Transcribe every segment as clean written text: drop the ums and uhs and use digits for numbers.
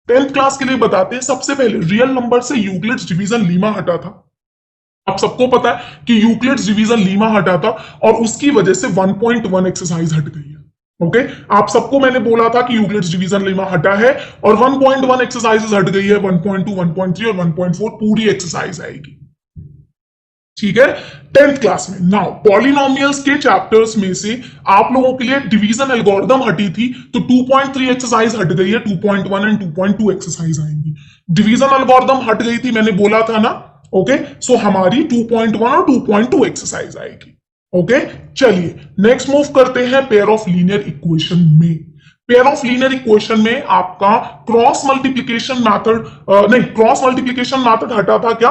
Tenth class के लिए बताते हैं। सबसे पहले रियल नंबर से यूक्लिड्स डिवीजन लीमा हटा था। आप सबको पता है कि यूक्लिड्स डिवीजन लीमा हटा था और उसकी वजह से 1.1 एक्सरसाइज हट गई है। ओके, आप सबको मैंने बोला था कि यूक्लिड्स डिवीजन लीमा हटा है और 1.1 एक्सरसाइजेस हट गई है। 1.2, 1.3 और 1.4 पूरी एक्सरसाइज आएगी। ठीक है, टेंथ क्लास में। नाउ पॉलिनोमियल्स के चैप्टर्स में से आप लोगों के लिए डिवीजन एल्गोरिदम हटी थी, तो 2.3 एक्सरसाइज हट गई है। 2.1 एंड 2.2 एक्सरसाइज आएंगी। डिवीजन एल्गोरिदम हट गई थी, मैंने बोला था ना। ओके, सो हमारी 2.1 और 2.2 एक्सरसाइज आएगी। ओके, चलिए नेक्स्ट मूव करते हैं पेयर ऑफ लीनियर इक्वेशन में। पेयर ऑफ लीनियर इक्वेशन में आपका क्रॉस मल्टीप्लीकेशन मैथड, नहीं, क्रॉस मल्टीप्लीकेशन मैथड हटा था क्या?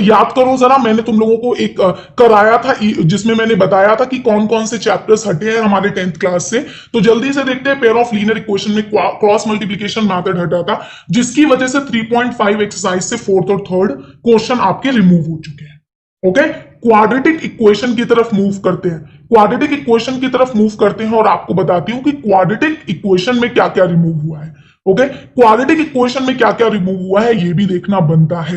याद करो जरा, मैंने तुम लोगों को एक कराया था जिसमें मैंने बताया था कि कौन कौन से चैप्टर्स हटे हैं हमारे टेंथ क्लास से। तो जल्दी से देखते हैं। पेयर ऑफ लीनियर इक्वेशन में क्रॉस मल्टीप्लीकेशन मैथड हटा था, जिसकी वजह से 3.5 एक्सरसाइज से फोर्थ और थर्ड क्वेश्चन आपके रिमूव हो चुके हैं। ओके, क्वाड्रेटिक इक्वेशन की तरफ मूव करते हैं। क्वाड्रेटिक इक्वेशन की तरफ मूव करते हैं और आपको बताती हूं कि क्वाड्रेटिक इक्वेशन में क्या क्या रिमूव हुआ है। ओके, क्वाड्रेटिक इक्वेशन में क्या क्या रिमूव हुआ है ये भी देखना बनता है।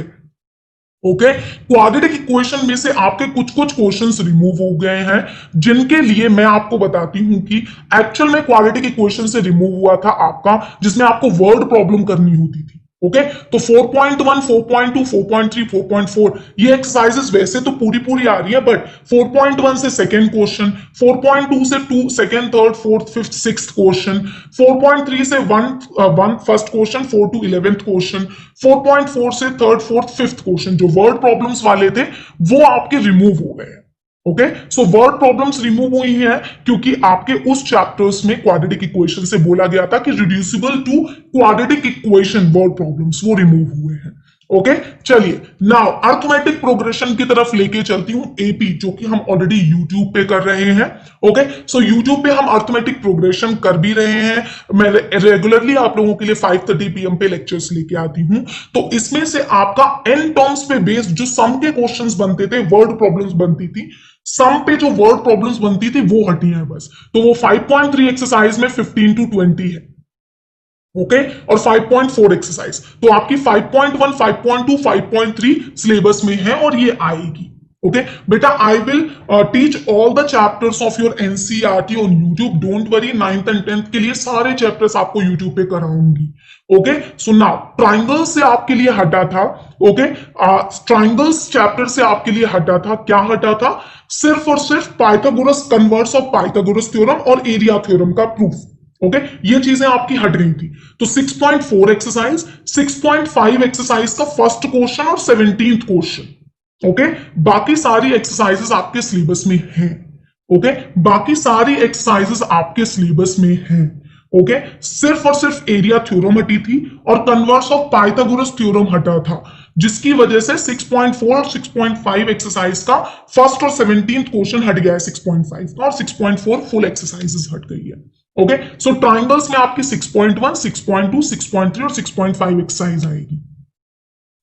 ओके, क्वाड्रेटिक इक्वेशन में से आपके कुछ कुछ क्वेश्चंस रिमूव हो गए हैं, जिनके लिए मैं आपको बताती हूं कि एक्चुअल में क्वाड्रेटिक इक्वेशन से रिमूव हुआ था आपका, जिसमें आपको वर्ड प्रॉब्लम करनी होती थी। ओके, तो 4.1, 4.2, 4.3, 4.4 ये एक्सरसाइजेस वैसे तो पूरी पूरी आ रही है, बट 4.1 से सेकंड क्वेश्चन, 4.2 से 2 second, third, fourth, fifth, sixth question, 4.3 से 1 first question, 4 to 11th question, 4.4 से थर्ड, फोर्थ, फिफ्थ क्वेश्चन जो वर्ड प्रॉब्लम्स वाले थे वो आपके रिमूव हो गए। Okay, so word problems remove हुई हैं क्योंकि आपके उस चैप्टर्स में क्वाड्रेटिक इक्वेशन से बोला गया था कि reducible to quadratic equation word problems वो रिमूव हुए हैं। ओके, चलिए नाउ अर्थमेटिक प्रोग्रेशन की तरफ लेके चलती हूं एपी, जो कि हम ऑलरेडी यूट्यूब पे कर रहे हैं। ओके, सो यूट्यूब पे हम अर्थमेटिक प्रोग्रेशन कर भी रहे हैं। मैं रेगुलरली आप लोगों के लिए 5:30 PM पे लेक्चर्स लेके आती हूं। तो इसमें से आपका एन टर्म्स पे बेस्ड जो सम के क्वेश्चंस बनते थे, वर्ड प्रॉब्लम्स बनती थी, सम पे जो वर्ड प्रॉब्लम्स बनती थी वो हटी है बस। तो वो 5.3 एक्सरसाइज में 15 to 20 है। ओके, और 5.4 एक्सरसाइज, तो आपकी 5.1, 5.2, 5.3 सिलेबस में है और ये आएगी। ओके बेटा, I will teach all the chapters of your NCERT on YouTube, don't worry. 9th and 10th के लिए सारे चैप्टर्स आपको यूट्यूब पे कराऊंगी। ओके, सो नाउ ट्राइंगल्स से आपके लिए हटा था। ओके, ट्राइंगल्स चैप्टर से आपके लिए हटा था। क्या हटा था? सिर्फ और सिर्फ Pythagoras, converse of Pythagoras theorem और एरिया थ्योरम का प्रूफ। ओके, ये चीजें आपकी हट गई थी। तो 6.4 एक्सरसाइज, 6.5 एक्सरसाइज का फर्स्ट क्वेश्चन और 17th क्वेश्चन। ओके, बाकी सारी एक्सरसाइजेस आपके सिलेबस में हैं। ओके, बाकी सारी एक्सरसाइजेस आपके सिलेबस में हैं। ओके, सिर्फ और सिर्फ एरिया थ्योरम हटी थी और कन्वर्स ऑफ पाइथागोरस थ्योरम हटा था, जिसकी वजह से 6.4 और 6.5 एक्सरसाइज का फर्स्ट और 17th क्वेश्चन हट गया है 6.5 का, और 6.4 फुल एक्सरसाइजेस हट गई है। ओके, सो ट्राइंगल्स में आपकी 6.1, 6.2, 6.3 और 6.5 एक्सरसाइज आएगी।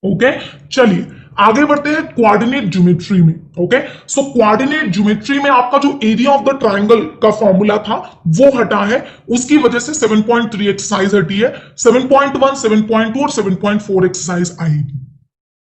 ओके, चलिए आगे बढ़ते हैं कोऑर्डिनेट ज्योमेट्री में। ओके, सो कोऑर्डिनेट ज्योमेट्री में आपका जो एरिया ऑफ द ट्राइंगल का फॉर्मूला था वो हटा है, उसकी वजह से 7.3 एक्सरसाइज हटी है। 7.1, 7.2 और 7.4 एक्सरसाइज आएगी।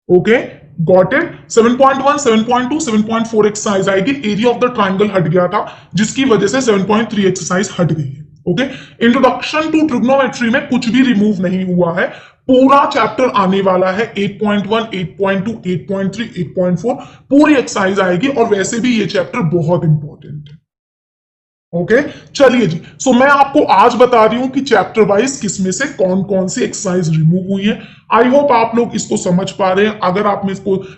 Okay, got it. 7.1, 7.2, 7.4 एक्सरसाइज आएगी। एरिया ऑफ द ट्राइंगल हट गया था, जिसकी वजह से 7.3 एक्सरसाइज हट गई है। ओके, इंट्रोडक्शन टू ट्रिग्नोमेट्री में कुछ भी रिमूव नहीं हुआ है। पूरा चैप्टर आने वाला है। 8.1, 8.2, 8.3, 8.4 पूरी एक्सरसाइज आएगी, और वैसे भी ये चैप्टर बहुत इंपॉर्टेंट है। ओके, चलिए जी। सो मैं आपको आज बता रही हूं कि चैप्टर वाइज किसमें से कौन कौन सी एक्सरसाइज रिमूव हुई है। आई होप आप लोग इसको समझ पा रहे हैं। अगर आप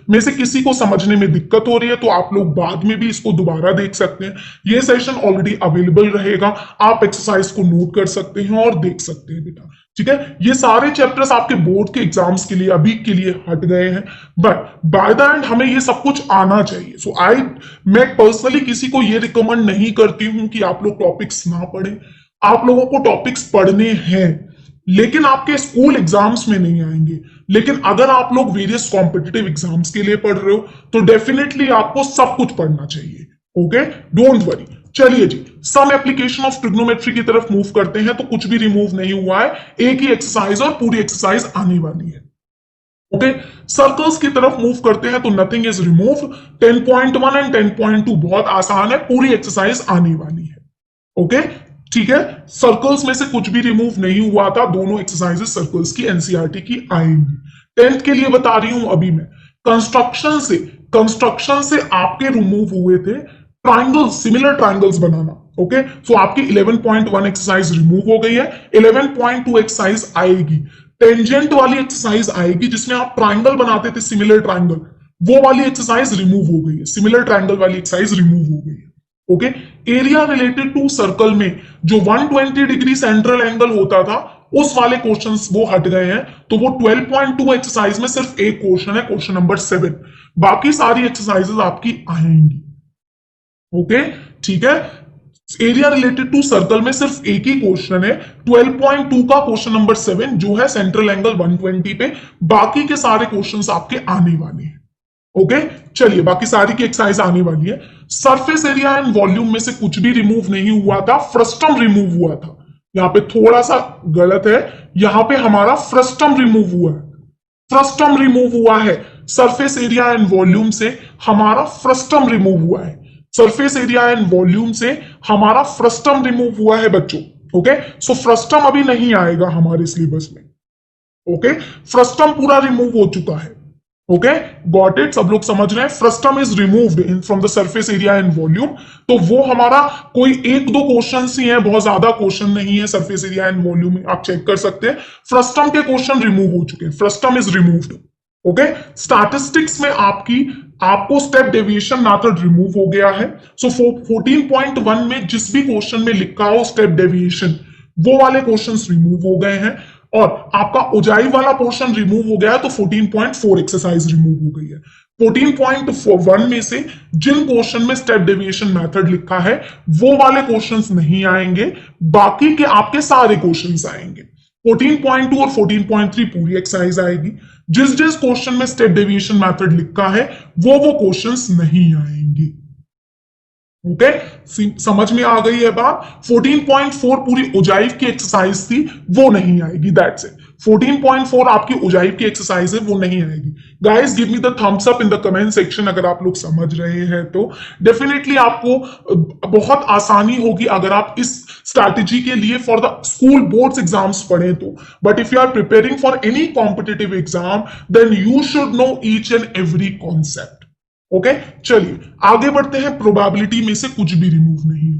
में से किसी को समझने में दिक्कत हो रही है तो आप लोग बाद में भी इसको दोबारा देख सकते हैं। ये सेशन ऑलरेडी अवेलेबल रहेगा, आप एक्सरसाइज को नोट कर सकते हैं और देख सकते हैं बेटा। ठीक है, ये सारे चैप्टर्स आपके बोर्ड के एग्जाम्स के लिए अभी के लिए हट गए हैं, बट बाय द एंड हमें ये सब कुछ आना चाहिए। सो मैं पर्सनली किसी को ये रिकमेंड नहीं करती हूं कि आप लोग टॉपिक्स ना पढ़ें। आप लोगों को टॉपिक्स पढ़ने हैं, लेकिन आपके स्कूल एग्जाम्स में नहीं आएंगे। लेकिन अगर आप लोग वेरियस कॉम्पिटिटिव एग्जाम्स के लिए पढ़ रहे हो तो डेफिनेटली आपको सब कुछ पढ़ना चाहिए। Okay, don't worry. चलिए जी, सम एप्लीकेशन ऑफ ट्रिग्नोमेट्री की तरफ मूव करते हैं, तो कुछ भी रिमूव नहीं हुआ है, एक ही एक्सरसाइज और पूरी एक्सरसाइज आने वाली है। ओके, सर्कल्स की तरफ मूव करते हैं तो नथिंग इज रिमूव। 10.1 एंड 10.2 बहुत आसान है, पूरी एक्सरसाइज आने वाली है। ओके, ठीक है, सर्कल्स में से कुछ भी रिमूव नहीं हुआ था, दोनों एक्सरसाइजेस सर्कल्स की एनसीईआरटी की आएंगी। 10th के लिए बता रही हूं अभी मैं। कंस्ट्रक्शन से आपके रिमूव हुए थे ट्राइंगल्स, सिमिलर ट्राइंगल्स बनाना। ओके, सो आपकी 11.1 एक्सरसाइज रिमूव हो गई है। 11.2 एक्सरसाइज आएगी, टेंजेंट वाली एक्सरसाइज आएगी जिसमें आप ट्राइंगल बनाते थे, सिमिलर ट्राइंगल, वो वाली एक्सरसाइज रिमूव हो गई है, सिमिलर ट्राइंगल वाली एक्सरसाइज रिमूव हो गई है। Okay, area related to circle में जो 120 डिग्री सेंट्रल एंगल होता था, उस वाले क्वेश्चंस वो हट गए हैं, तो वो 12.2 एक्सरसाइज में सिर्फ एक क्वेश्चन है, क्वेश्चन नंबर 7। बाकी सारी एक्सरसाइजेस आपकी आएंगी। ओके, ठीक है, एरिया रिलेटेड टू सर्कल में सिर्फ एक ही क्वेश्चन है, 12.2 का क्वेश्चन नंबर 7 जो है सेंट्रल एंगल 120 पे। बाकी के सारे क्वेश्चंस आपके आने वाले हैं। ओके, चलिए, बाकी सारी की एक्सरसाइज आने वाली है। सरफेस एरिया एंड वॉल्यूम में से कुछ भी रिमूव नहीं हुआ था, फ्रस्टम रिमूव हुआ था। यहां पे थोड़ा सा गलत है, यहां पे हमारा फ्रस्टम रिमूव हुआ है, फ्रस्टम रिमूव हुआ है। सरफेस एरिया एंड वॉल्यूम से हमारा फ्रस्टम रिमूव हुआ है, सरफेस एरिया एंड वॉल्यूम से हमारा फ्रस्टम रिमूव हुआ है बच्चों। ओके, सो फ्रस्टम अभी नहीं आएगा हमारे सिलेबस में। ओके, फ्रस्टम पूरा रिमूव हो चुका है। ओके, गॉट इट, सब लोग समझ रहे हैं, frustum is removed in from the surface area and volume. तो वो हमारा कोई एक दो क्वेश्चन ही है, बहुत ज्यादा क्वेश्चन नहीं है सरफेस एरिया एंड वॉल्यूम में, आप चेक कर सकते हैं। फ्रस्टम के क्वेश्चन रिमूव हो चुके हैं, frustum is removed. Okay, statistics में आपको स्टेप डेविएशन मेथड रिमूव हो गया है। सो 14.1 में जिस भी क्वेश्चन में लिखा हो स्टेप डेविएशन, वो वाले क्वेश्चंस रिमूव हो गए हैं, और आपका ऊंचाई वाला पोर्शन रिमूव हो गया है, तो 14.4 एक्सरसाइज रिमूव हो गई है। 14.1 में से जिन क्वेश्चन में स्टेप डेविएशन मेथड लिखा है वो वाले क्वेश्चंस नहीं आएंगे, बाकी के आपके सारे क्वेश्चंस आएंगे। 14.2 और 14.3 पूरी एक्सरसाइज आएगी। जिस जिस क्वेश्चन में स्टेप डेविएशन मेथड लिखा है वो क्वेश्चंस नहीं आएंगे। ओके, समझ में आ गई है बात। 14.4 पूरी उजाइव की एक्सरसाइज थी, वो नहीं आएगी, दैट्स इट। 14.4 आपकी उजाइव की एक्सरसाइज है, वो नहीं आएगी। Guys, give me the thumbs up in the comment section अगर आप लोग समझ रहे हैं तो। डेफिनेटली आपको बहुत आसानी होगी अगर आप इस स्ट्रैटेजी के लिए for the school boards exams पढ़ें तो। But if you are preparing for any competitive exam, then you should know each and every concept. Okay, चलिए आगे बढ़ते हैं। प्रोबेबिलिटी में से कुछ भी रिमूव नहीं